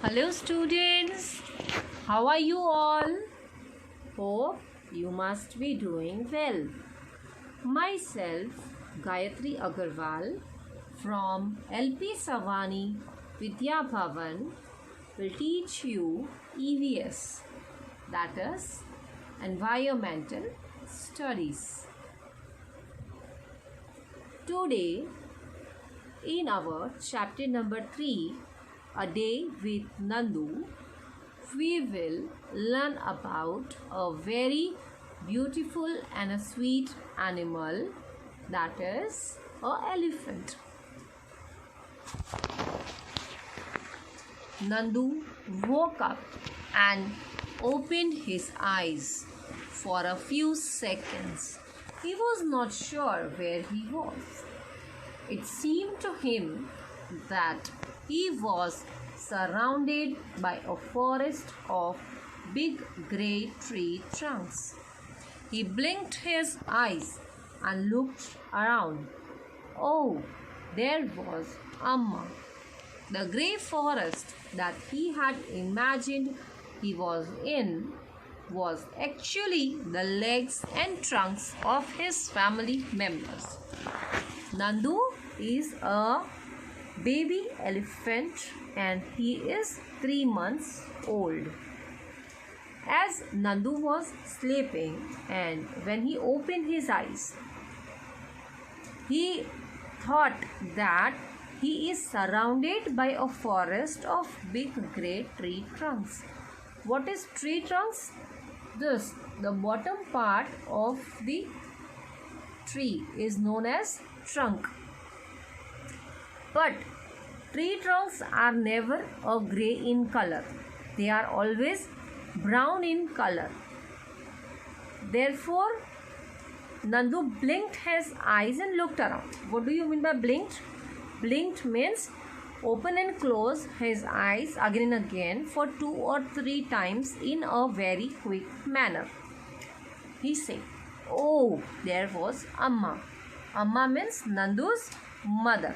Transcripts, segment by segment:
Hello students, how are you all? Hope you must be doing well. Myself, Gayatri Agarwal from LP Savani Vidya Bhavan will teach you EVS, that is Environmental Studies. Today, in our chapter number 3, A Day with Nandu, we will learn about a very beautiful and a sweet animal, that is an elephant. Nandu woke up and opened his eyes. For a few seconds, he was not sure where he was. It seemed to him that he was surrounded by a forest of big grey tree trunks. He blinked his eyes and looked around. Oh, there was Amma. The grey forest that he had imagined he was in was actually the legs and trunks of his family members. Nandu is a baby elephant and he is 3 months old. As Nandu was sleeping and when he opened his eyes, he thought that he is surrounded by a forest of big grey tree trunks. What is tree trunks? The bottom part of the tree is known as trunk. But tree trunks are never a grey in color. They are always brown in color. Therefore, Nandu blinked his eyes and looked around. What do you mean by blinked? Blinked means open and close his eyes again and again for 2 or 3 times in a very quick manner. He said, oh, there was Amma. Amma means Nandu's mother.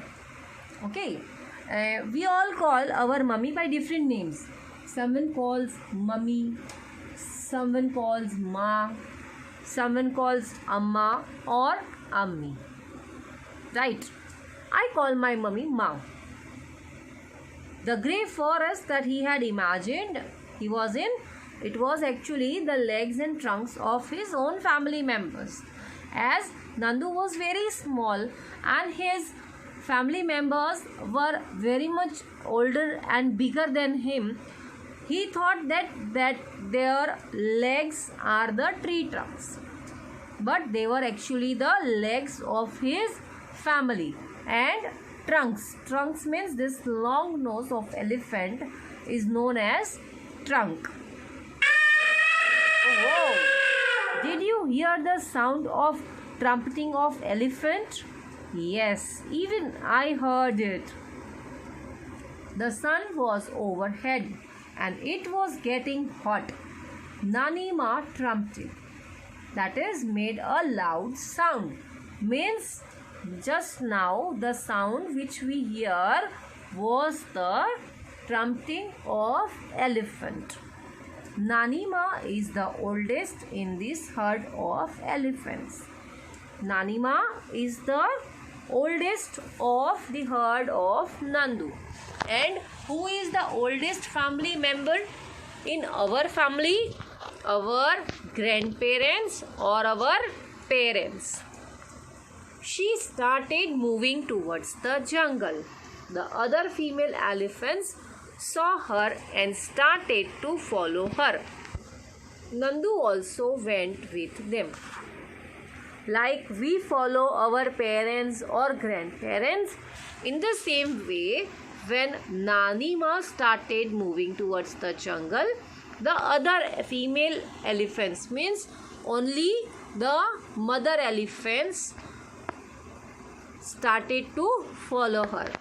Okay. We all call our mummy by different names. Someone calls mummy, someone calls ma, someone calls amma or ammi. Right? I call my mummy ma. The grey forest that he had imagined he was in, it was actually the legs and trunks of his own family members. As Nandu was very small and his family members were very much older and bigger than him, he thought that their legs are the tree trunks. But they were actually the legs of his family. And trunks. Trunks means this long nose of elephant is known as trunk. Oh, did you hear the sound of trumpeting of elephant? Yes, even I heard it. The sun was overhead and it was getting hot. Nanima trumpeted. That is, made a loud sound. Means just now the sound which we hear was the trumpeting of elephant. Nanima is the oldest in this herd of elephants. Nanima is the oldest of the herd of Nandu. And who is the oldest family member in our family? Our grandparents or our parents. She started moving towards the jungle. The other female elephants saw her and started to follow her. Nandu also went with them. Like we follow our parents or grandparents, in the same way, when Nanima started moving towards the jungle, the other female elephants, means only the mother elephants, started to follow her.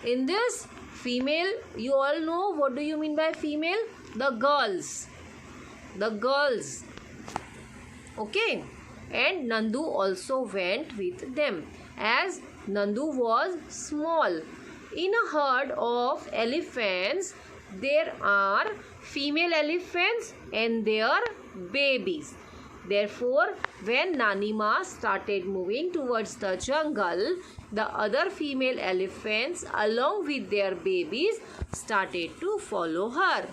In this female, you all know what do you mean by female? The girls. Okay. And Nandu also went with them, as Nandu was small. In a herd of elephants, there are female elephants and their babies. Therefore, when Nanima started moving towards the jungle, the other female elephants along with their babies started to follow her.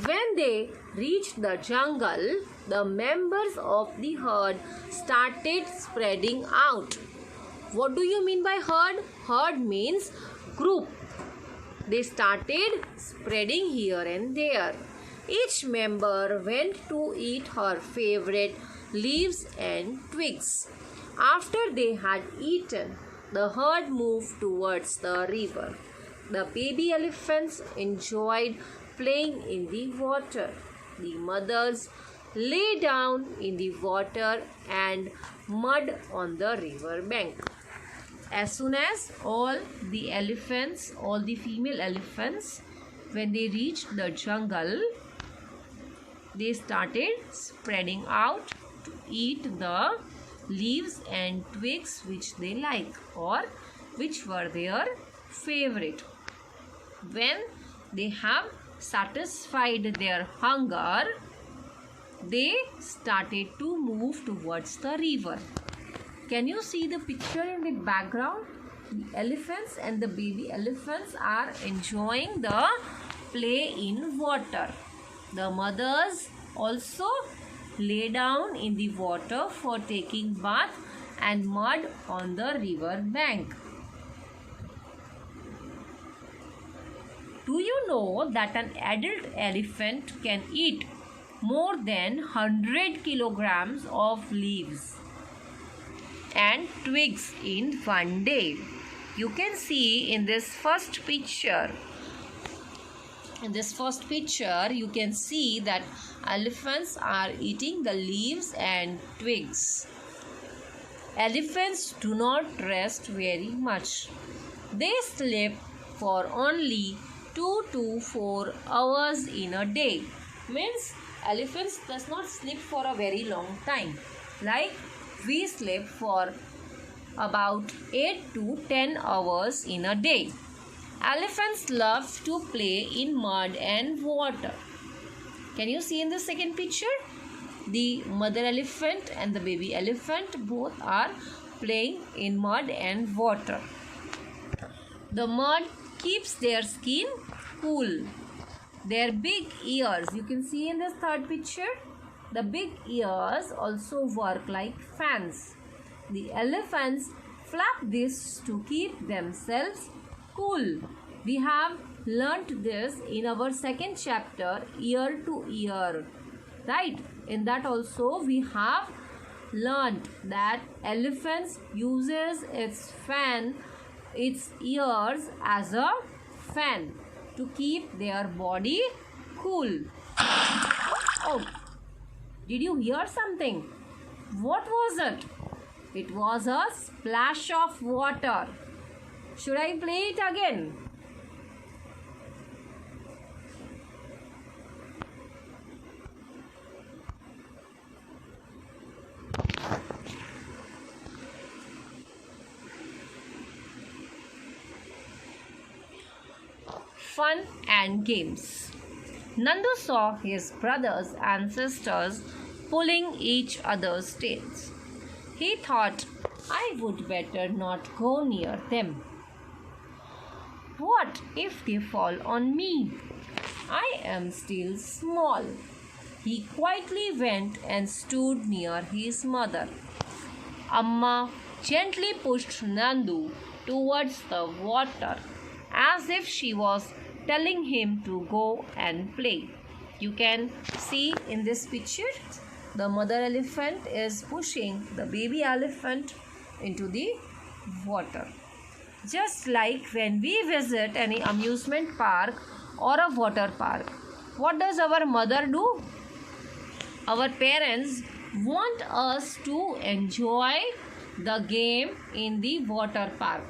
When they reached the jungle, the members of the herd started spreading out. What do you mean by herd? Herd means group. They started spreading here and there. Each member went to eat her favorite leaves and twigs. After they had eaten, the herd moved towards the river. The baby elephants enjoyed playing in the water. The mothers lay down in the water and mud on the river bank. As soon as all the female elephants, when they reached the jungle, they started spreading out to eat the leaves and twigs which they like or which were their favorite. When they have satisfied their hunger, they started to move towards the river. Can you see the picture in the background? The elephants and the baby elephants are enjoying the play in water. The mothers also lay down in the water for taking bath and mud on the river bank. Do you know that an adult elephant can eat more than 100 kilograms of leaves and twigs in one day? You can see in this first picture. In this first picture, you can see that elephants are eating the leaves and twigs. Elephants do not rest very much. They sleep for only 2 to 4 hours in a day. Means elephants does not sleep for a very long time. Like we sleep for about 8 to 10 hours in a day. Elephants love to play in mud and water. Can you see in the second picture? The mother elephant and the baby elephant both are playing in mud and water. The mud keeps their skin cool. Their big ears, you can see in the third picture, the big ears also work like fans. The elephants flap this to keep themselves cool. We have learnt this in our second chapter, ear to ear. Right? In that also we have learnt that elephants uses its ears as a fan to keep their body cool. Oh, did you hear something? What was it? It was a splash of water. Should I play it again? Fun and games. Nandu saw his brothers and sisters pulling each other's tails. He thought, I would better not go near them. What if they fall on me? I am still small. He quietly went and stood near his mother. Amma gently pushed Nandu towards the water as if she was telling him to go and play. You can see in this picture, the mother elephant is pushing the baby elephant into the water. Just like when we visit any amusement park or a water park, what does our mother do? Our parents want us to enjoy the game in the water park.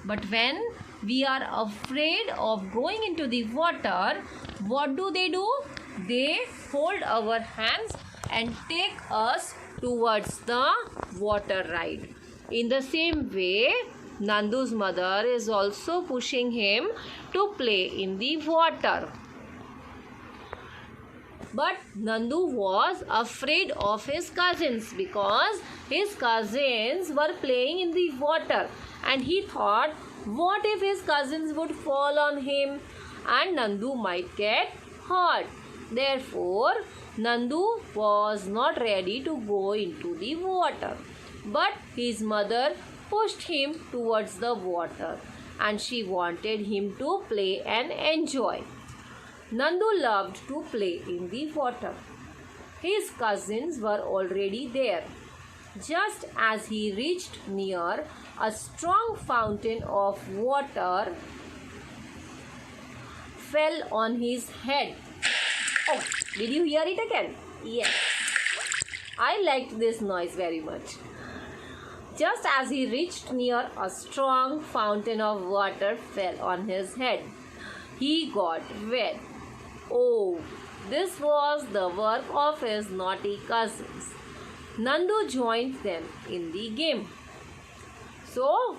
But when we are afraid of going into the water, what do? They hold our hands and take us towards the water ride. In the same way, Nandu's mother is also pushing him to play in the water. But Nandu was afraid of his cousins because his cousins were playing in the water, and he thought, what if his cousins would fall on him and Nandu might get hurt? Therefore, Nandu was not ready to go into the water. But his mother pushed him towards the water, and she wanted him to play and enjoy. Nandu loved to play in the water. His cousins were already there. Just as he reached near, a strong fountain of water fell on his head. Oh, did you hear it again? Yes. I liked this noise very much. Just as he reached near, a strong fountain of water fell on his head. He got wet. Oh, this was the work of his naughty cousins. Nandu joined them in the game. So,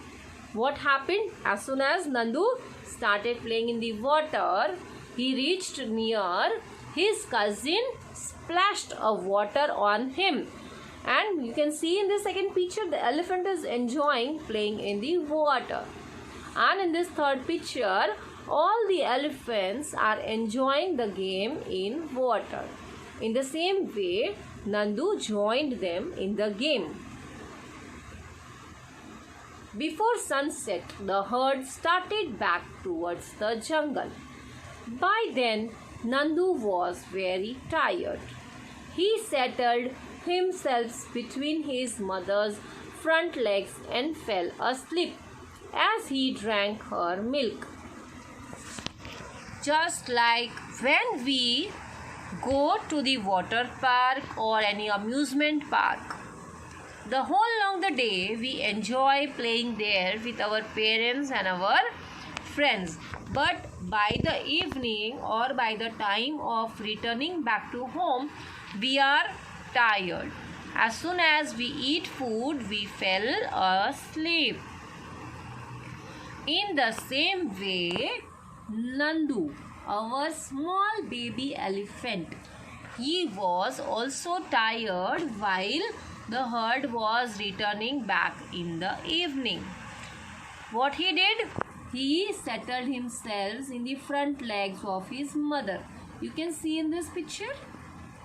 what happened? As soon as Nandu started playing in the water, he reached near, his cousin splashed a water on him. And you can see in the second picture, the elephant is enjoying playing in the water. And in this third picture, all the elephants are enjoying the game in water. In the same way, Nandu joined them in the game. Before sunset, the herd started back towards the jungle. By then, Nandu was very tired. He settled himself between his mother's front legs and fell asleep as he drank her milk. Just like when we go to the water park or any amusement park, the whole long the day we enjoy playing there with our parents and our friends. But by the evening or by the time of returning back to home, we are tired. As soon as we eat food, we fell asleep. In the same way, Nandu, our small baby elephant, he was also tired while the herd was returning back in the evening. What he did? He settled himself in the front legs of his mother. You can see in this picture?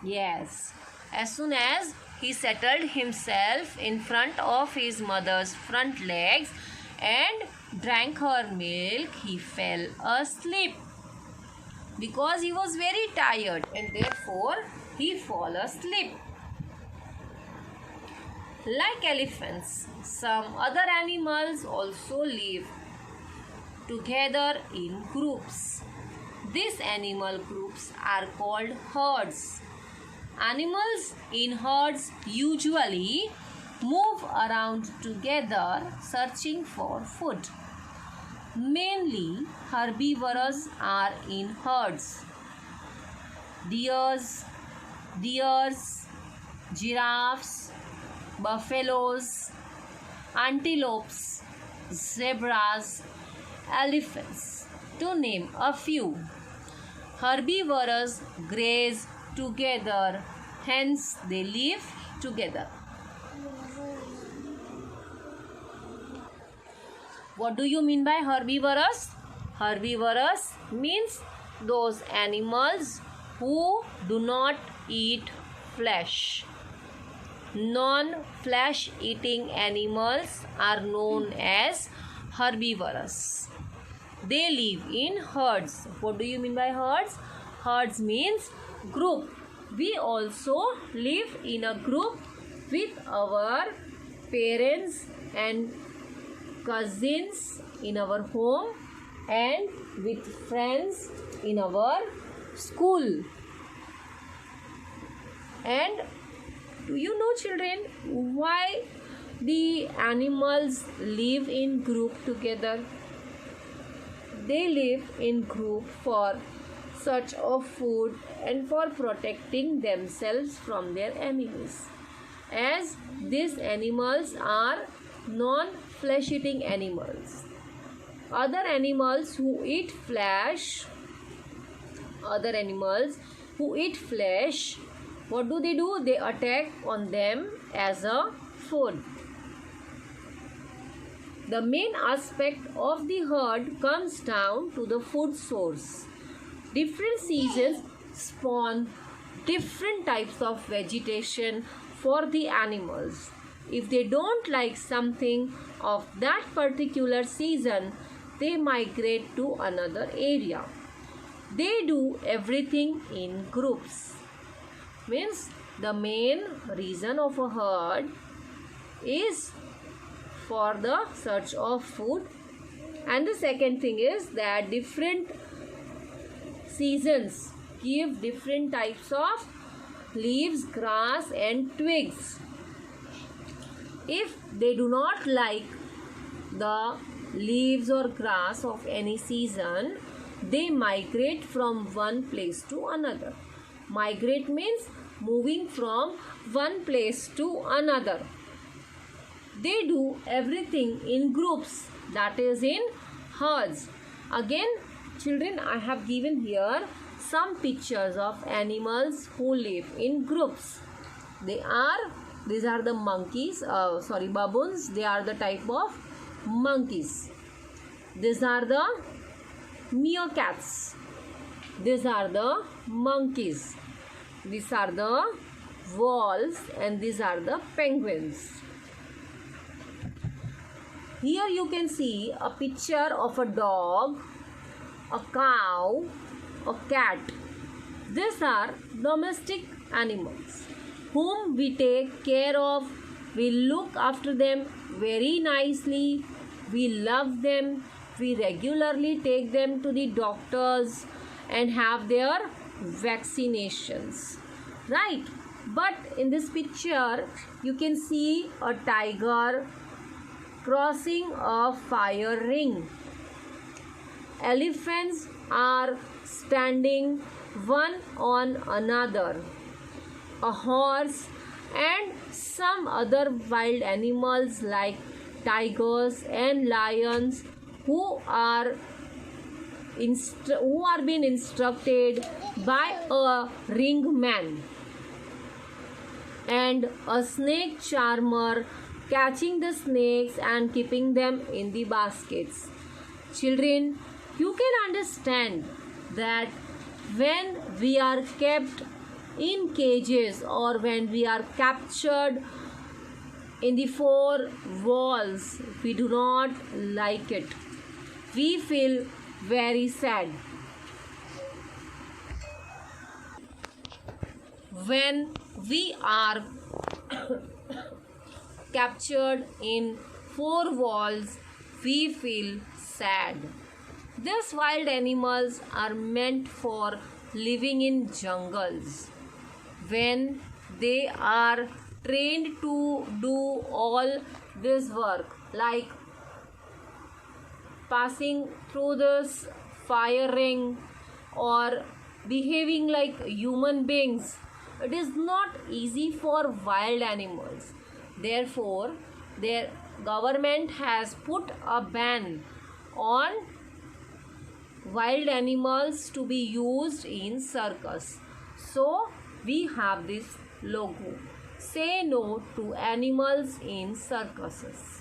Yes. As soon as he settled himself in front of his mother's front legs and drank her milk, he fell asleep because he was very tired, and therefore he fell asleep. Like elephants, some other animals also live together in groups. These animal groups are called herds. Animals in herds usually move around together searching for food. Mainly herbivores are in herds. Deers, giraffes, buffaloes, antelopes, zebras, elephants, to name a few. Herbivores graze together, hence they live together. What do you mean by herbivorous? Herbivorous means those animals who do not eat flesh. Non-flesh eating animals are known as herbivorous. They live in herds. What do you mean by herds? Herds means group. We also live in a group with our parents and cousins in our home and with friends in our school. And do you know, children, why the animals live in group together? They live in group for search of food and for protecting themselves from their enemies. As these animals are non-flesh flesh-eating animals. Other animals who eat flesh, what do? They attack on them as a food. The main aspect of the herd comes down to the food source. Different seasons spawn different types of vegetation for the animals. If they don't like something of that particular season, they migrate to another area. They do everything in groups. Means the main reason of a herd is for the search of food, and the second thing is that different seasons give different types of leaves, grass and twigs. If they do not like the leaves or grass of any season, they migrate from one place to another. Migrate means moving from one place to another. They do everything in groups, that is in herds. Again, children, I have given here some pictures of animals who live in groups. These are the monkeys, baboons. They are the type of monkeys. These are the meerkats. These are the monkeys. These are the wolves and these are the penguins. Here you can see a picture of a dog, a cow, a cat. These are domestic animals whom we take care of. We look after them very nicely. We love them. We regularly take them to the doctors and have their vaccinations. Right? But in this picture, you can see a tiger crossing a fire ring. Elephants are standing one on another. A horse and some other wild animals like tigers and lions who are being instructed by a ringman, and a snake charmer catching the snakes and keeping them in the baskets. Children, you can understand that when we are kept in cages or when we are captured in the four walls, we do not like it. We feel very sad. When we are captured in four walls, we feel sad. These wild animals are meant for living in jungles. When they are trained to do all this work, like passing through this fire ring or behaving like human beings, it is not easy for wild animals. Therefore, their government has put a ban on wild animals to be used in circus. So, we have this logo. Say no to animals in circuses.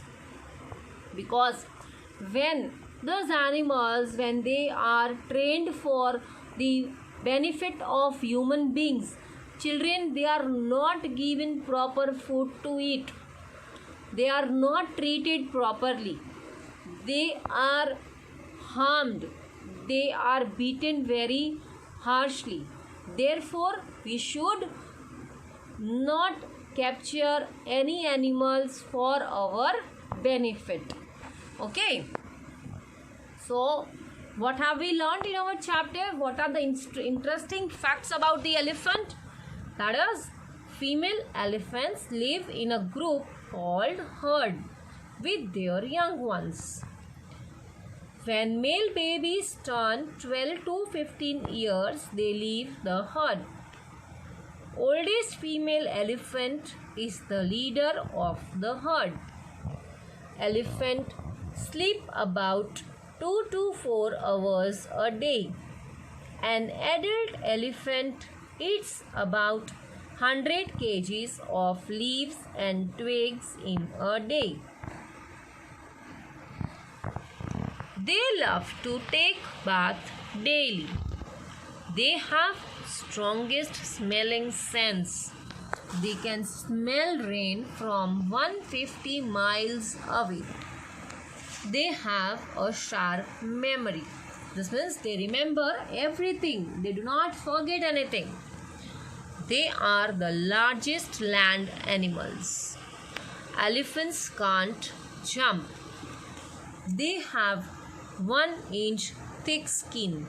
Because when those animals, when they are trained for the benefit of human beings, children, they are not given proper food to eat. They are not treated properly. They are harmed. They are beaten very harshly. Therefore, we should not capture any animals for our benefit. Okay. So, what have we learned in our chapter? What are the interesting facts about the elephant? That is, female elephants live in a group called herd with their young ones. When male babies turn 12 to 15 years, they leave the herd. Oldest female elephant is the leader of the herd. elephant sleep about 2 to 4 hours a day. An adult elephant eats about 100 kgs of leaves and twigs in a day. They love to take bath daily. They have strongest smelling sense. They can smell rain from 150 miles away. They have a sharp memory. This means they remember everything. They do not forget anything. They are the largest land animals. Elephants can't jump. They have 1-inch thick skin,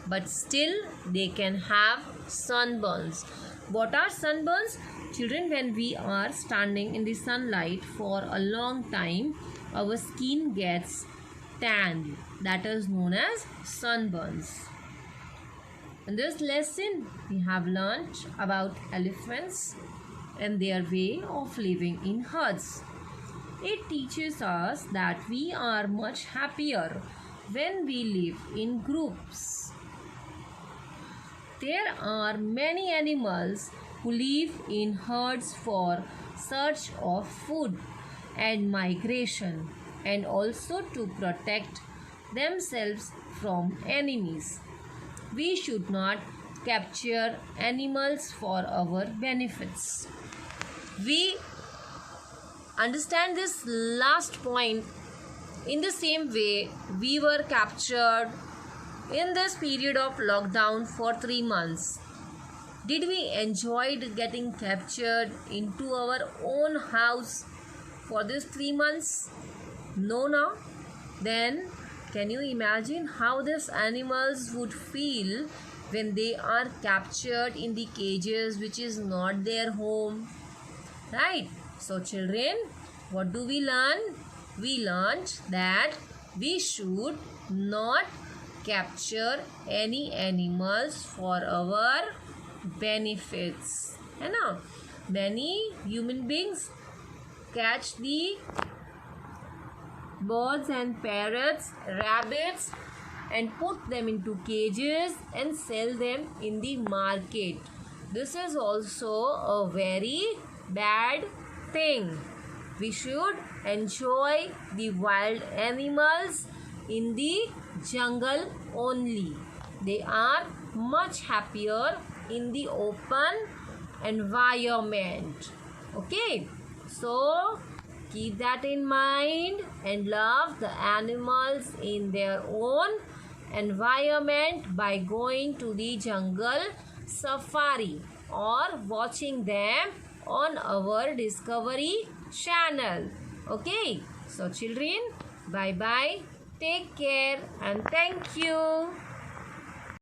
but still they can have sunburns. What are sunburns? Children, when we are standing in the sunlight for a long time, our skin gets tanned. That is known as sunburns. In this lesson, we have learnt about elephants and their way of living in herds. It teaches us that we are much happier when we live in groups. There are many animals who live in herds for search of food and migration, and also to protect themselves from enemies. We should not capture animals for our benefits. We understand this last point. In the same way, we were captured in this period of lockdown for 3 months. Did we enjoy getting captured into our own house for these 3 months? No, no. Then can you imagine how these animals would feel when they are captured in the cages which is not their home? Right? So children, what do we learn? We learned that we should not capture any animals for our benefits. है ना? Many human beings catch the birds and parrots, rabbits, and put them into cages and sell them in the market. This is also a very bad thing. We should enjoy the wild animals in the jungle only. They are much happier in the open environment. Okay, so keep that in mind and love the animals in their own environment by going to the jungle safari or watching them on our Discovery channel. Okay, so children, bye bye, take care and thank you.